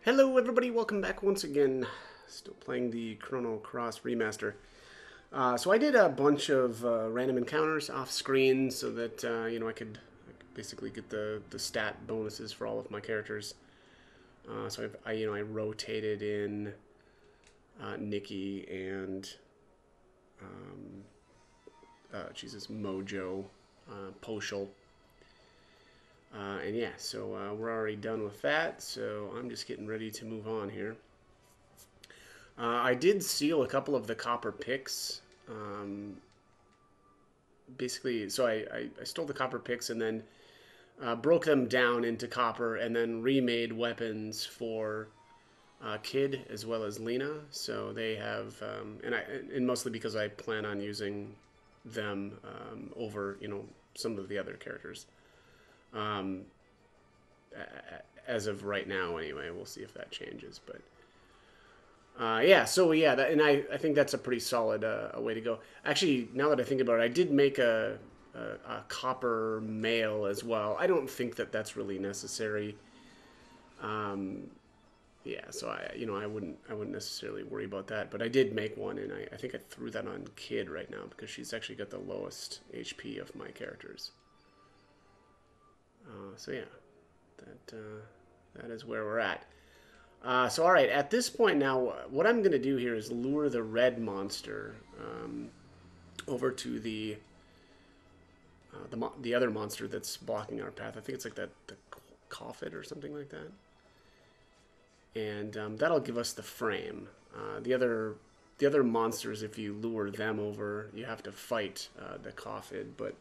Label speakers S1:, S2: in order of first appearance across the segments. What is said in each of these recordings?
S1: Hello everybody, welcome back once again. Still playing the Chrono Cross Remaster. So I did a bunch of random encounters off screen so that I could basically get the stat bonuses for all of my characters. So I rotated in Nikki and Mojo, Poshel. And yeah, so we're already done with that, so I'm just getting ready to move on here. I did steal a couple of the copper picks. Basically, so I stole the copper picks and then broke them down into copper and then remade weapons for Kid as well as Lena. So they have, and mostly because I plan on using them over, some of the other characters. Um, as of right now, anyway, we'll see if that changes. But and I think that's a pretty solid way to go. Actually, now that I think about it, I did make a copper mail as well. I don't think that that's really necessary. Um, yeah, so I wouldn't necessarily worry about that. But I did make one, and I think I threw that on Kid right now because she's actually got the lowest HP of my characters. So yeah, that is where we're at. So all right, at this point now, what I'm going to do here is lure the red monster over to the other monster that's blocking our path. I think it's like the coffin or something like that, and that'll give us the frame. The other monsters, if you lure them over, you have to fight the coffin, but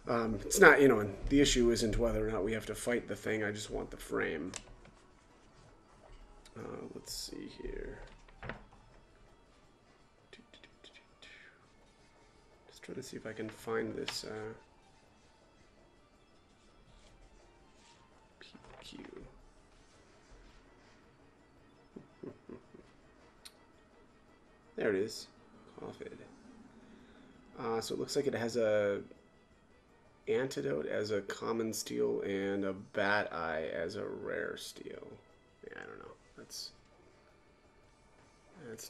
S1: it's not, the issue isn't whether or not we have to fight the thing. I just want the frame. Let's see here. Just trying to see if I can find this PQ. There it is. Coffin. So it looks like it has a antidote as a common steel and a bat eye as a rare steel. Yeah, I don't know. That's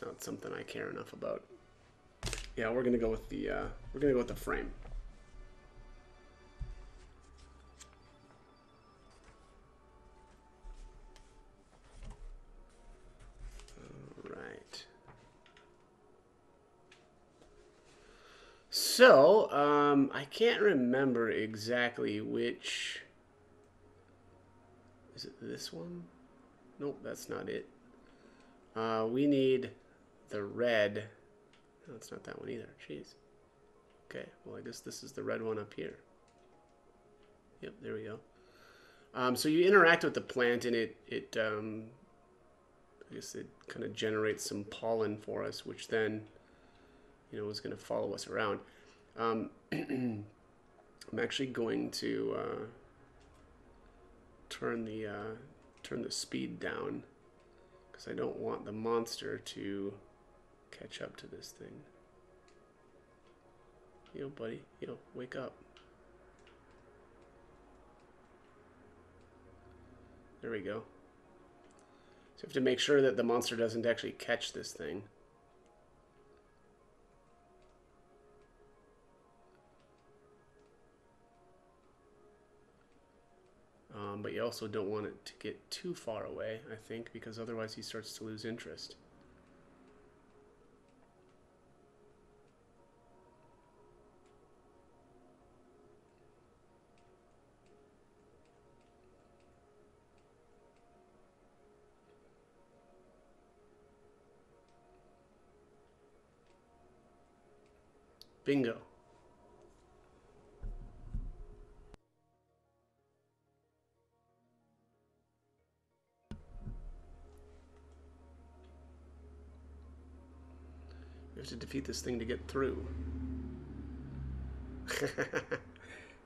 S1: not something I care enough about. Yeah, we're gonna go with the frame. All right. So I can't remember exactly which. Is it this one? Nope, that's not it. We need the red. No, it's not that one either. Jeez. Okay, well, I guess this is the red one up here. Yep, there we go. So you interact with the plant, and I guess it kind of generates some pollen for us, which then, is going to follow us around. I'm actually going to turn the speed down because I don't want the monster to catch up to this thing. Buddy, wake up. There we go. So you have to make sure that the monster doesn't actually catch this thing. But you also don't want it to get too far away, I think, because otherwise he starts to lose interest. Bingo. We have to defeat this thing to get through.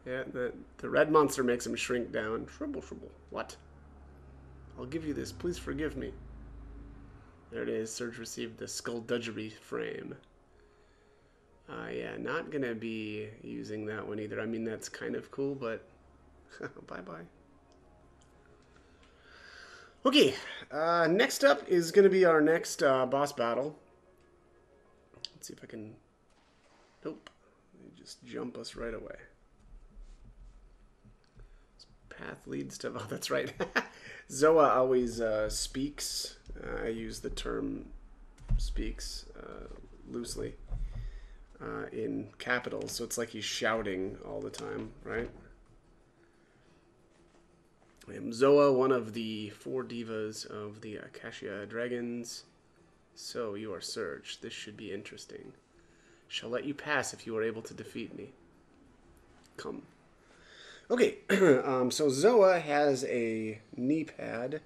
S1: Yeah, the red monster makes him shrink down. Shribble, shribble. What? I'll give you this. Please forgive me. There it is. Surge received the skullduggery frame. Yeah, not gonna be using that one either. I mean, that's kind of cool, but bye-bye. Okay, next up is going to be our next boss battle. Let's see if I can... Nope. Let me just jump us right away. This path leads to... Oh, that's right. Zoah always speaks. I use the term speaks loosely in capitals, so it's like he's shouting all the time, right? I am Zoah, one of the 4 divas of the Acacia Dragons. So, you are Surge. This should be interesting. Shall let you pass if you are able to defeat me. Come. Okay, so Zoah has a knee pad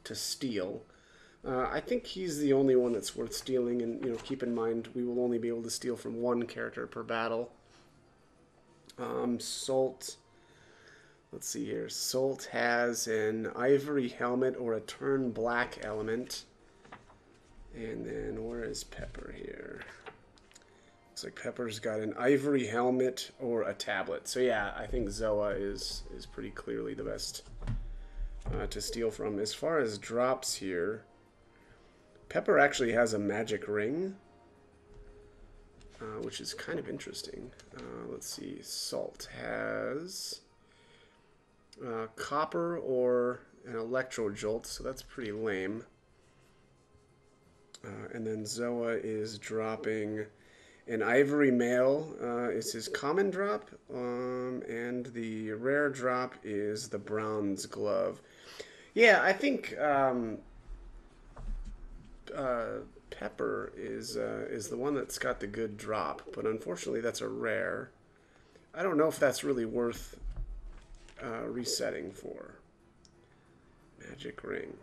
S1: to steal. I think he's the only one that's worth stealing, and keep in mind we will only be able to steal from 1 character per battle. Solt... Let's see here. Solt has an ivory helmet or a turn black element. And then where is Peppor here? Looks like Peppor's got an ivory helmet or a tablet. So yeah, I think Zoah is pretty clearly the best to steal from. As far as drops here, Peppor actually has a magic ring, which is kind of interesting. Let's see. Solt has... copper or an electro jolt, so that's pretty lame. And then Zoah is dropping an ivory mail. It's his common drop, and the rare drop is the bronze glove. Yeah, I think Peppor is the one that's got the good drop, but unfortunately that's a rare. I don't know if that's really worth resetting for. Magic ring.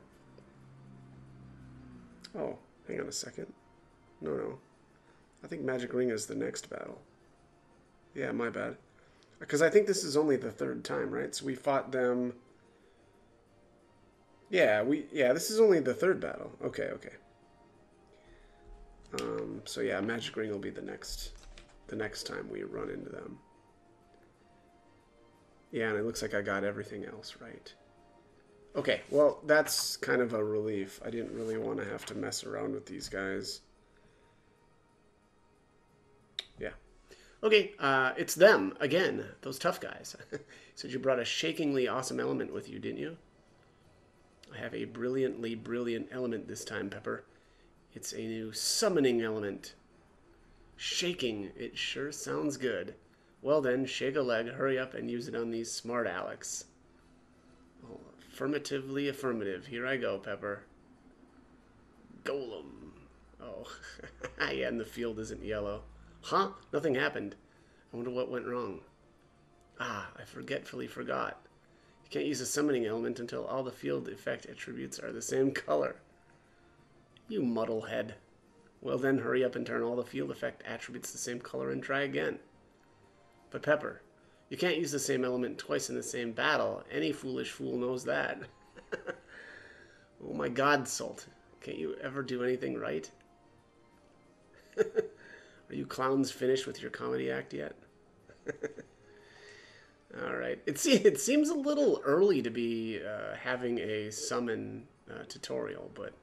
S1: Oh, hang on a second. No. I think magic ring is the next battle. Yeah, my bad. Because I think this is only the 3rd time, right? So we fought them... Yeah, this is only the 3rd battle. Okay. So yeah, magic ring will be the next time we run into them. Yeah, and it looks like I got everything else right. Okay, well, that's kind of a relief. I didn't really want to have to mess around with these guys. Yeah. Okay, it's them, again. Those tough guys. Said you brought a shakingly awesome element with you, didn't you? I have a brilliantly brilliant element this time, Peppor. It's a new summoning element. Shaking. It sure sounds good. Well then, shake a leg, hurry up, and use it on these smart Alex. Oh, affirmatively affirmative. Here I go, Peppor. Golem. Oh, yeah, and the field isn't yellow. Huh? Nothing happened. I wonder what went wrong. Ah, I forgetfully forgot. You can't use a summoning element until all the field effect attributes are the same color. You muddlehead. Well then, hurry up and turn all the field effect attributes the same color and try again. But Peppor, you can't use the same element twice in the same battle. Any foolish fool knows that. Oh my god, Solt. Can't you ever do anything right? Are you clowns finished with your comedy act yet? Alright. It seems a little early to be having a summon tutorial, but,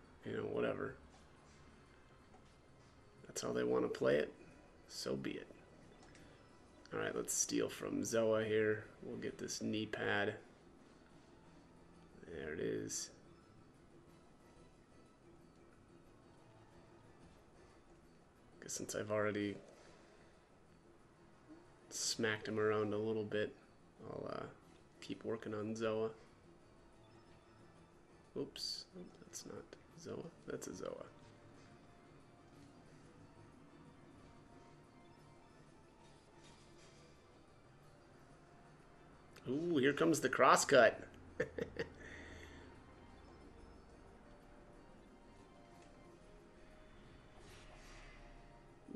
S1: whatever. That's how they want to play it. So be it. Alright, let's steal from Zoah here. We'll get this knee pad. There it is. Guess since I've already smacked him around a little bit, I'll keep working on Zoah. Oops, that's not Zoah. That's a Zoah. Ooh, here comes the crosscut.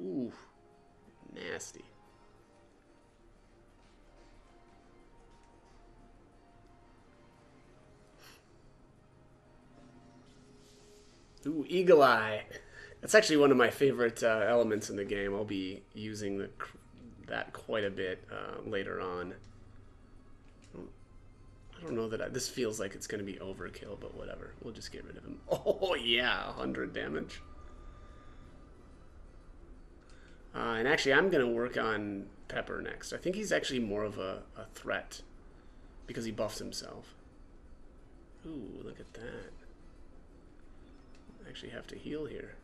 S1: Ooh, nasty. Ooh, Eagle Eye. That's actually one of my favorite elements in the game. I'll be using that quite a bit later on. I don't know that this feels like it's going to be overkill, but whatever. We'll just get rid of him. Oh, yeah, 100 damage. And actually, I'm going to work on Peppor next. I think he's actually more of a threat because he buffs himself. Ooh, look at that. I actually have to heal here.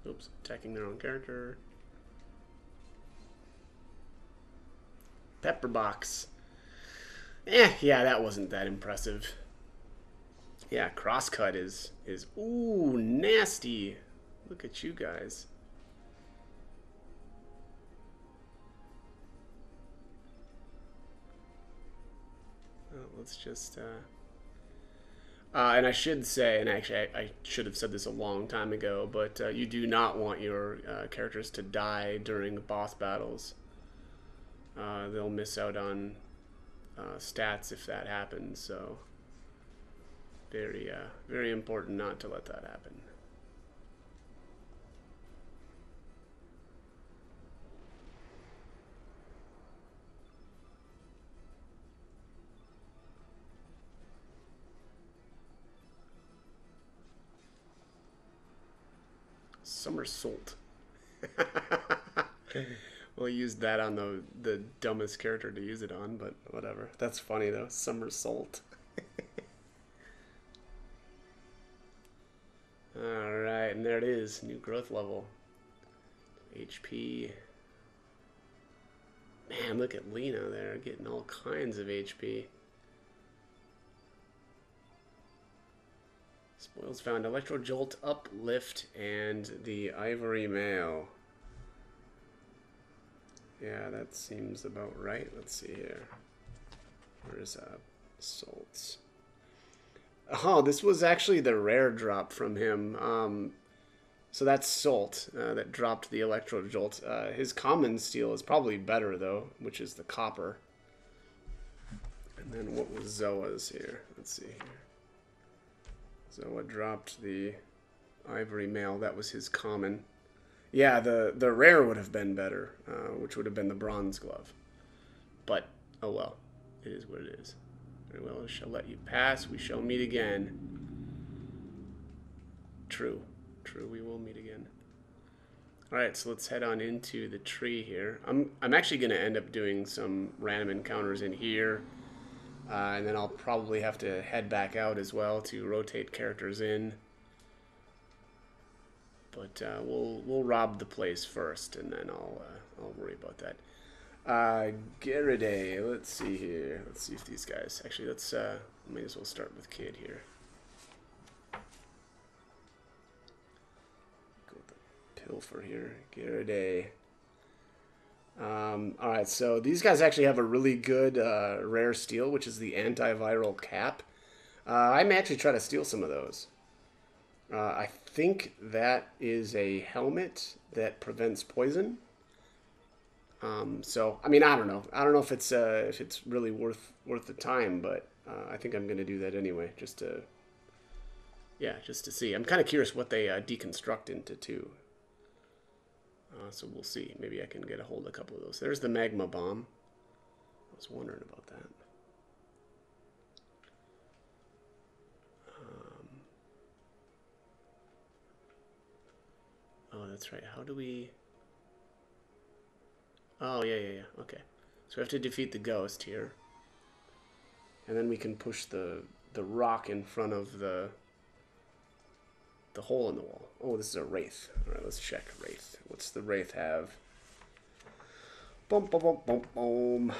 S1: Oops, attacking their own character. Pepper box. Yeah, that wasn't that impressive. Yeah, crosscut is ooh, nasty. Look at you guys. Well, let's just and I should say, and actually I should have said this a long time ago, but you do not want your characters to die during boss battles. They'll miss out on stats if that happens, so very important not to let that happen. Somersault. We'll use that on the dumbest character to use it on, but whatever. That's funny though. Somersault. Alright, and there it is. New growth level. HP. Man, look at Lena there, getting all kinds of HP. Spoils found. Electro Jolt, Uplift, and the Ivory Mail. Yeah, that seems about right. Let's see here. Where's Solts? Oh, this was actually the rare drop from him. So that's Solt that dropped the Electro Jolt. His common steel is probably better, though, which is the copper. And then what was Zoah's here? Let's see here. Zoah dropped the Ivory Mail. That was his common. Yeah, the rare would have been better, which would have been the Bronze Glove. But, oh well. It is what it is. Very well, I shall let you pass. We shall meet again. True. True, we will meet again. Alright, so let's head on into the tree here. I'm actually going to end up doing some random encounters in here. And then I'll probably have to head back out as well to rotate characters in. But we'll rob the place first, and then I'll worry about that. Garaday, let's see here. Let's see if these guys actually. Let's may as well start with Kid here. Go with the Pilfer here. Garaday. All right, so these guys actually have a really good rare steel, which is the antiviral cap. I may actually try to steal some of those. I think that is a helmet that prevents poison. So I mean, I don't know. I don't know if it's really worth the time, but I think I'm going to do that anyway, just to see. I'm kind of curious what they deconstruct into too. So we'll see. Maybe I can get a hold of a couple of those. There's the magma bomb. I was wondering about that. Oh, that's right. How do we... Oh, yeah. Okay. So we have to defeat the ghost here. And then we can push the rock in front of the hole in the wall. Oh, this is a Wraith. Alright, let's check Wraith. What's the Wraith have? Boom, boom, boom, boom, boom.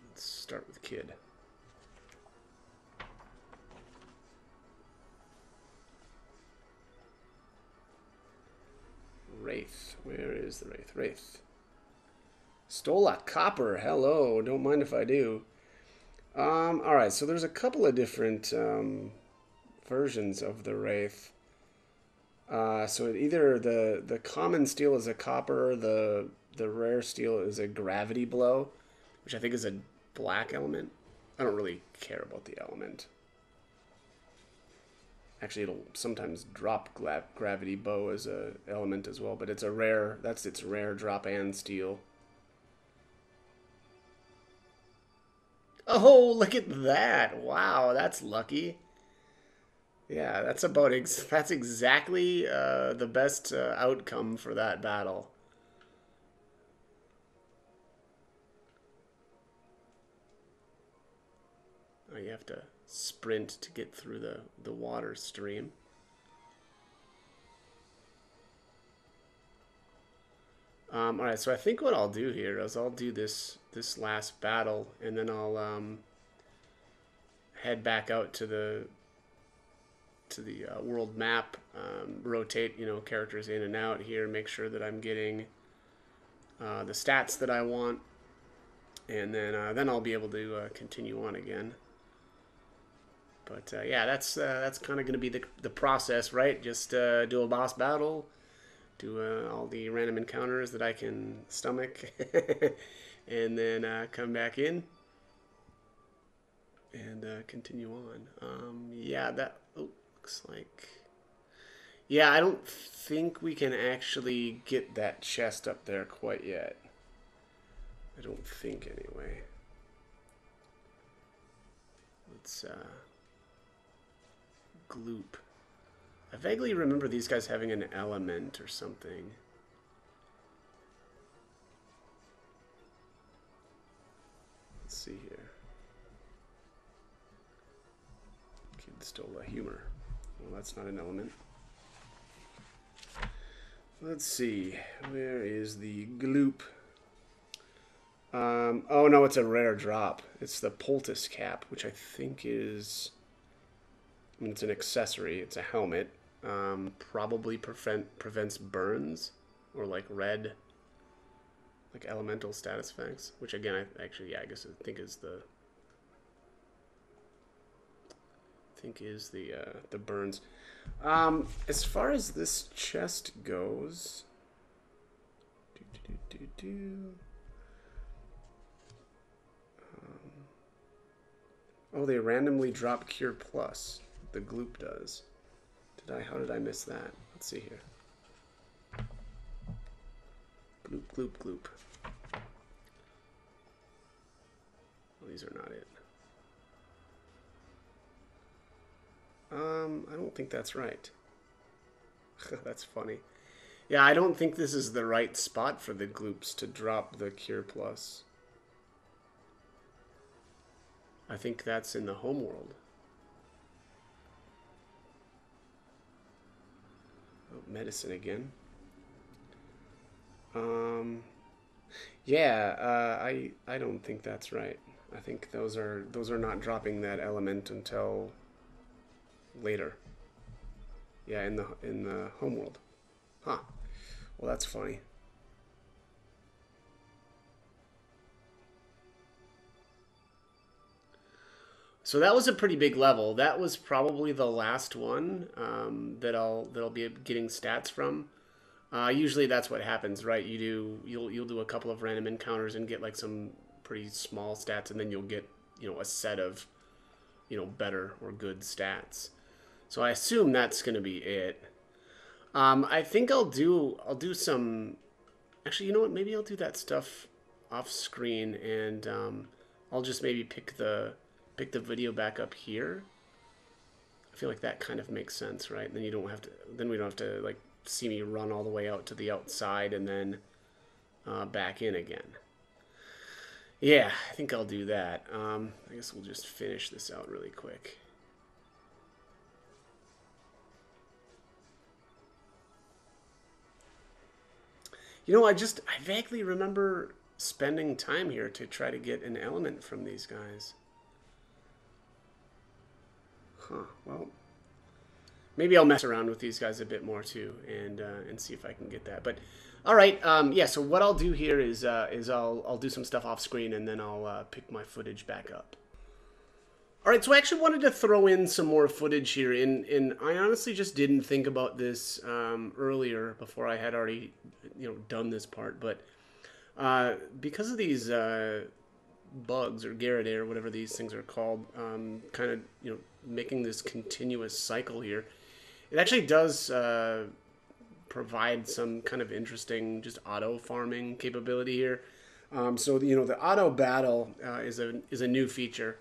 S1: Let's start with Kid. Wraith. Where is the Wraith? Wraith. Stole a copper. Hello. Don't mind if I do. Alright, so there's a couple of different versions of the Wraith. So either the common steel is a copper, the rare steel is a gravity blow, which I think is a black element. I don't really care about the element. Actually, it'll sometimes drop gravity bow as a element as well, but it's a rare. That's its rare drop and steal. Oh, look at that! Wow, that's lucky. Yeah, that's about that's exactly the best outcome for that battle. Oh, you have to sprint to get through the water stream. All right, so I think what I'll do here is I'll do this last battle, and then I'll head back out to the world map, rotate characters in and out here, make sure that I'm getting the stats that I want, and then I'll be able to continue on again. But yeah, that's kind of going to be the process, right? Just do a boss battle, do all the random encounters that I can stomach, and then come back in and continue on. Yeah, that looks like... Yeah, I don't think we can actually get that chest up there quite yet. I don't think, anyway. Let's gloop. I vaguely remember these guys having an element or something. Let's see here. Kid stole a humor. Well, that's not an element. Let's see. Where is the gloop? Oh no, it's a rare drop. It's the poultice cap, which I think is... I mean, it's an accessory. It's a helmet. Probably prevents burns or like red, like elemental status effects. Which again, yeah, I guess I think is the burns. As far as this chest goes, oh, they randomly drop Cure Plus. The gloop does. How did I miss that? Let's see here. Gloop, gloop, gloop. Well, these are not it. I don't think that's right. That's funny. Yeah, I don't think this is the right spot for the gloops to drop the Cure Plus. I think that's in the homeworld. Oh, medicine again. Yeah, I don't think that's right. I think those are not dropping that element until later. Yeah, in the homeworld. Huh. Well, that's funny. So that was a pretty big level. That was probably the last one that I'll be getting stats from. Usually that's what happens, right? You'll do a couple of random encounters and get like some pretty small stats, and then you'll get a set of better or good stats. So I assume that's gonna be it. I think I'll do some. Actually, you know what? Maybe I'll do that stuff off screen, and I'll just maybe pick the video back up here. I feel like that kind of makes sense, right? Then you don't have to. Then we don't have to like see me run all the way out to the outside and then back in again. Yeah, I think I'll do that. I guess we'll just finish this out really quick. I vaguely remember spending time here to try to get an element from these guys. Huh, well, maybe I'll mess around with these guys a bit more too, and see if I can get that. But all right, yeah. So what I'll do here is I'll do some stuff off screen, and then I'll pick my footage back up. All right, so I actually wanted to throw in some more footage here, and I honestly just didn't think about this earlier before I had already done this part, but because of these bugs or Garridae or whatever these things are called, kind of making this continuous cycle here. It actually does provide some kind of interesting just auto farming capability here. So you know the auto battle is a new feature,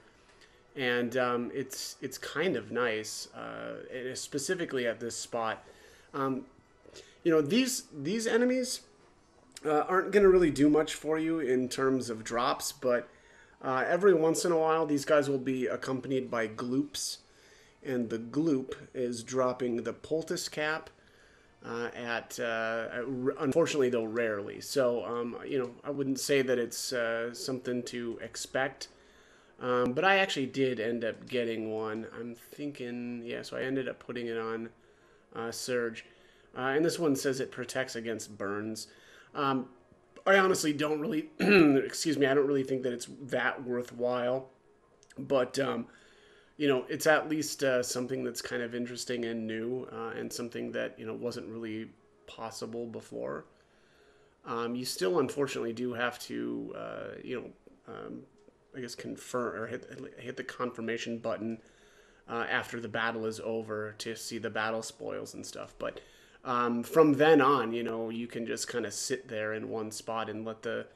S1: and it's kind of nice, specifically at this spot. Um, you know these enemies aren't going to really do much for you in terms of drops, but every once in a while these guys will be accompanied by gloops, and the gloop is dropping the poultice cap unfortunately though rarely. So you know I wouldn't say that it's something to expect, but I actually did end up getting one. I'm thinking, yeah, so I ended up putting it on Surge, and this one says it protects against burns. um, I honestly don't really excuse me, I don't really think that it's that worthwhile, but you know, it's at least something that's kind of interesting and new, and something that, you know, wasn't really possible before. You still, unfortunately, do have to, you know, I guess confirm or hit the confirmation button after the battle is over to see the battle spoils and stuff. But from then on, you know, you can just kind of sit there in one spot and let the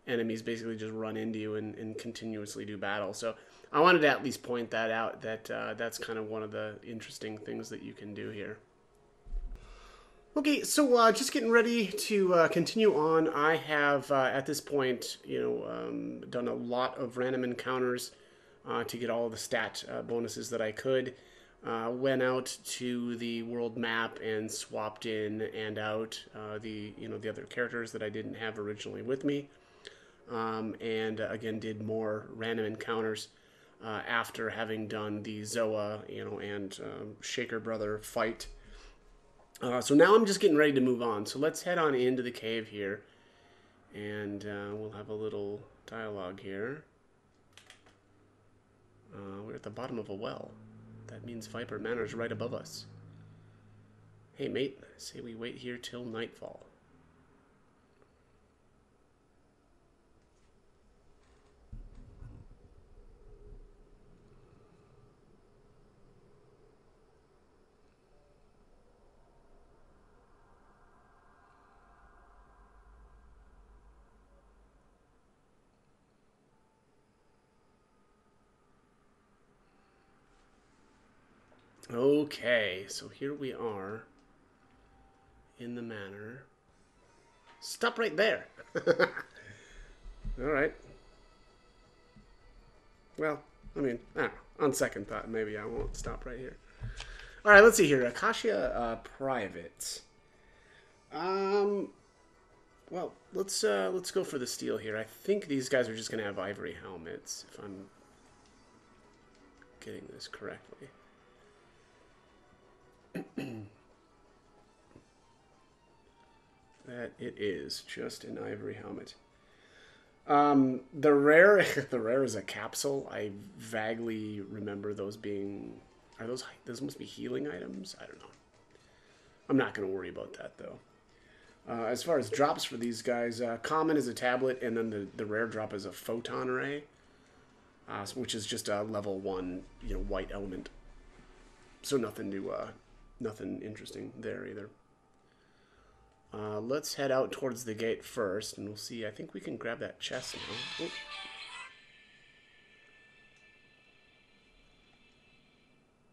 S1: enemies basically just run into you and continuously do battle. So I wanted to at least point that out, that that's kind of one of the interesting things that you can do here. Okay, so just getting ready to continue on. I have at this point, you know, done a lot of random encounters to get all of the stat bonuses that I could. Went out to the world map and swapped in and out the the other characters that I didn't have originally with me, and again did more random encounters after having done the Zoah and Shaker Brother fight. So now I'm just getting ready to move on. So let's head on into the cave here, and we'll have a little dialogue here. We're at the bottom of a well. That means Viper Manor's right above us. Hey mate, say we wait here till nightfall. Okay, so here we are in the manor. Stop right there. All right. Well, I mean, I don't know. On second thought, maybe I won't stop right here. All right, let's see here. Acacia Private. Well, let's go for the steel here. I think these guys are just gonna have ivory helmets, if I'm getting this correctly. That it is just an ivory helmet. The rare, the rare is a capsule. I vaguely remember those being. Are those must be healing items? I don't know. I'm not going to worry about that though. As far as drops for these guys, common is a tablet, and then the rare drop is a photon array, which is just a level 1, white element. So nothing nothing interesting there either. Let's head out towards the gate first, and we'll see. I think we can grab that chest now. Ooh.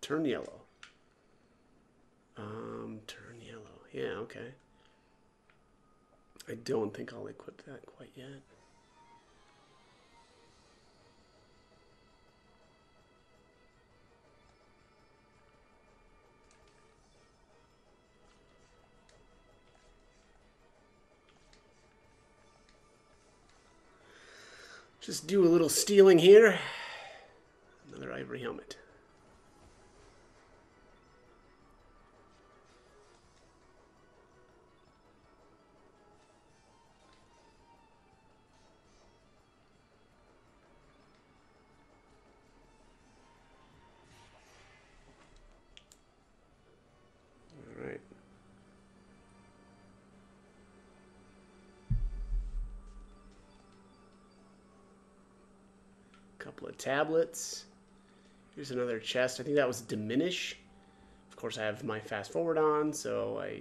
S1: Turn yellow. Turn yellow. Yeah, okay. I don't think I'll equip that quite yet. Just do a little stealing here. Another ivory helmet. All right. Couple of tablets. Here's another chest. I think that was diminish. Of course, I have my fast forward on, so I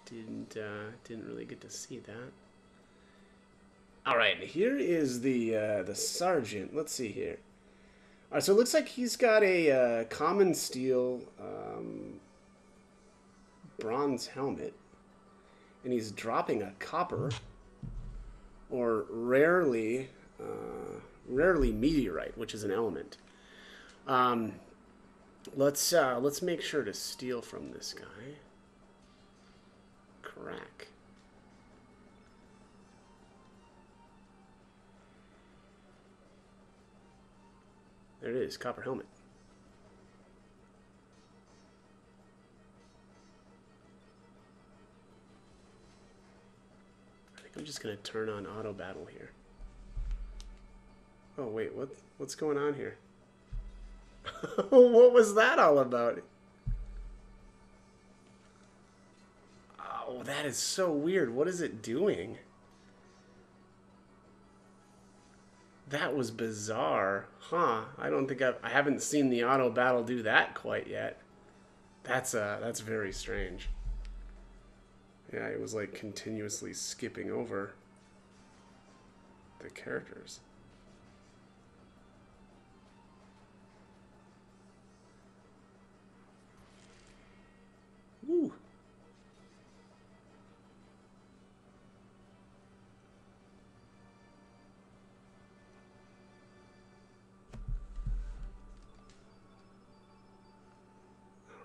S1: didn't really get to see that. All right, here is the sergeant. Let's see here. All right, so it looks like he's got a common steel bronze helmet, and he's dropping a copper or rarely meteorite, which is an element. Let's make sure to steal from this guy. Crack. There it is, copper helmet. I think I'm just gonna turn on auto battle here. Oh wait, what's going on here? What was that all about? Oh, that is so weird. What is it doing? That was bizarre. Huh. I don't think I haven't seen the auto battle do that quite yet. That's very strange. Yeah, it was like continuously skipping over the characters. Woo.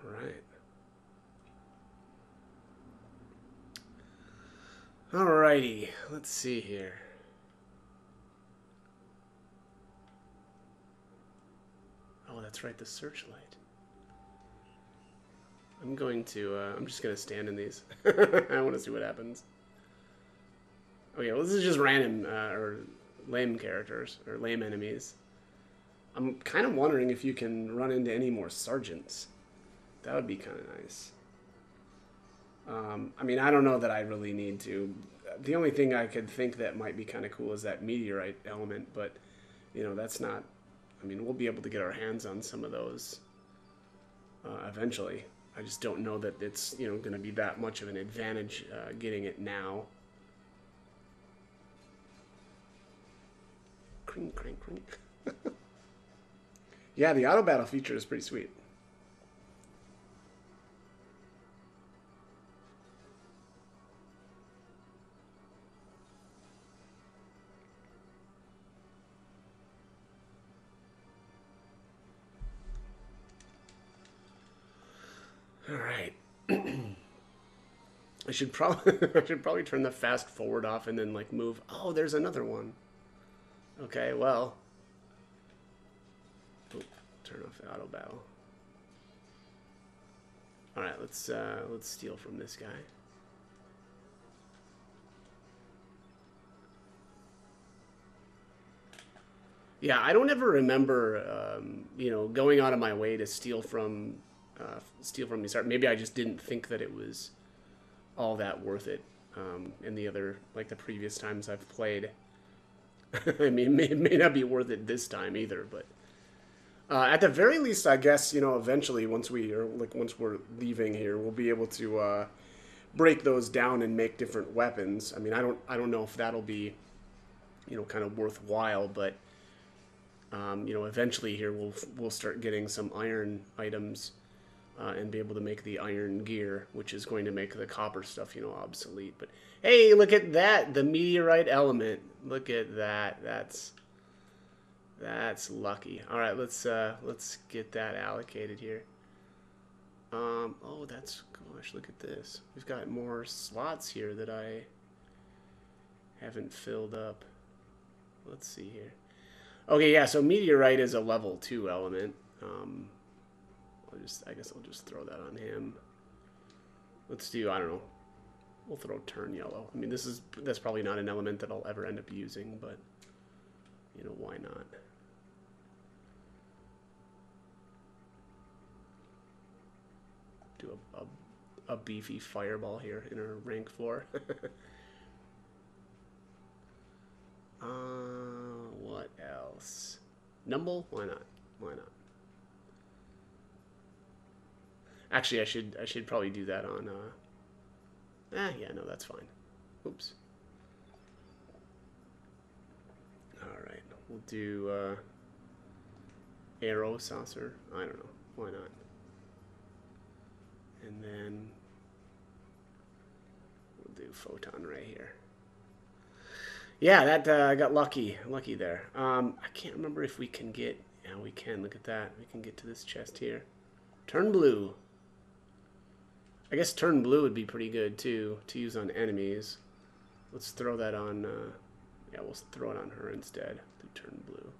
S1: Right. Alrighty, let's see here. Oh, that's right, the searchlight. I'm just gonna stand in these. I want to see what happens. Okay, well, this is just random, or lame characters, or lame enemies. I'm kind of wondering if you can run into any more sergeants. That would be kind of nice. I mean, I don't know that I really need to. The only thing I could think that might be kind of cool is that meteorite element, but, you know, that's not... I mean, we'll be able to get our hands on some of those eventually. I just don't know that it's, you know, going to be that much of an advantage getting it now. Cring, cring, cring. Yeah, the auto battle feature is pretty sweet. All right. I should probably turn the fast forward off and then like move. Oh, there's another one. Okay, well. Oh, turn off the auto battle. All right, let's steal from this guy. Yeah, I don't ever remember, you know, going out of my way to steal from these. Maybe I just didn't think that it was all that worth it. In the other, like the previous times I've played, I mean, it may not be worth it this time either. But at the very least, I guess, you know, eventually once we're leaving here, we'll be able to break those down and make different weapons. I mean, I don't know if that'll be, you know, kind of worthwhile, but. You know, eventually here we'll start getting some iron items and be able to make the iron gear, which is going to make the copper stuff, you know, obsolete. But hey, look at that, the meteorite element. Look at that. That's lucky. All right, let's get that allocated here. Oh, that's gosh, look at this. We've got more slots here that I haven't filled up. Let's see here. Okay, yeah, so meteorite is a level 2 element. I guess I'll just throw that on him. Let's do, I don't know. We'll throw turn yellow. I mean, that's probably not an element that I'll ever end up using, but you know, why not? Do a beefy fireball here in our rank 4. What else? Numble? Why not? Why not? Actually, I should probably do that on. Yeah, no, that's fine. Oops. All right, we'll do arrow saucer. I don't know. Why not? And then we'll do photon right here. Yeah, that I got lucky there. I can't remember if we can get. Yeah, we can. Look at that. We can get to this chest here. Turn blue. I guess turn blue would be pretty good too to use on enemies. Let's throw that on. Yeah, we'll throw it on her instead. Do turn blue.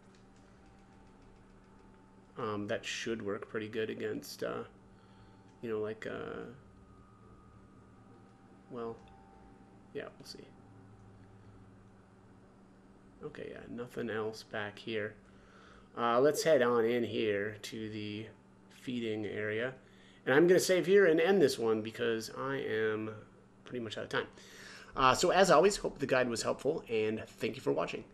S1: That should work pretty good against. You know, like. Well, yeah, we'll see. Okay, yeah, nothing else back here. Let's head on in here to the feeding area. And I'm going to save here and end this one because I am pretty much out of time. So as always, hope the guide was helpful, and thank you for watching.